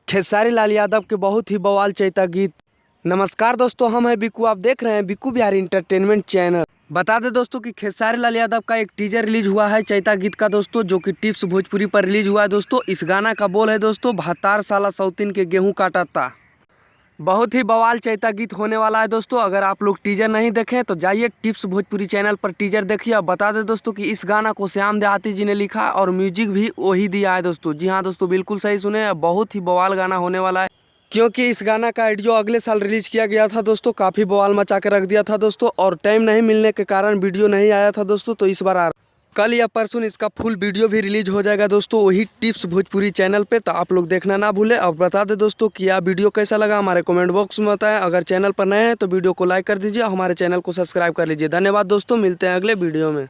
खेसारी लाल यादव के बहुत ही बवाल चैता गीत। नमस्कार दोस्तों, हम हैं बिक्कू, आप देख रहे हैं बिक्कू बिहारी इंटरटेनमेंट चैनल। बता दें दोस्तों कि खेसारी लाल यादव का एक टीजर रिलीज हुआ है चैता गीत का दोस्तों, जो कि टिप्स भोजपुरी पर रिलीज हुआ है दोस्तों। इस गाना का बोल है दोस्तों, भातार साला सौतीन के गेहूं काटता। बहुत ही बवाल चैता गीत होने वाला है दोस्तों। अगर आप लोग टीजर नहीं देखें तो जाइए टिप्स भोजपुरी चैनल पर टीजर देखिए। अब बता दें दोस्तों कि इस गाना को श्याम देहाती जी ने लिखा और म्यूजिक भी वही दिया है दोस्तों। जी हाँ दोस्तों, बिल्कुल सही सुने, बहुत ही बवाल गाना होने वाला है। क्योंकि इस गाना का ऑडियो अगले साल रिलीज किया गया था दोस्तों, काफ़ी बवाल मचा के रख दिया था दोस्तों, और टाइम नहीं मिलने के कारण वीडियो नहीं आया था दोस्तों। तो इस बार कल या परसों इसका फुल वीडियो भी रिलीज हो जाएगा दोस्तों, वही टिप्स भोजपुरी चैनल पे। तो आप लोग देखना ना भूले। और बता दे दोस्तों कि यह वीडियो कैसा लगा हमारे कमेंट बॉक्स में बताएं। अगर चैनल पर नए हैं तो वीडियो को लाइक कर दीजिए, हमारे चैनल को सब्सक्राइब कर लीजिए। धन्यवाद दोस्तों, मिलते हैं अगले वीडियो में।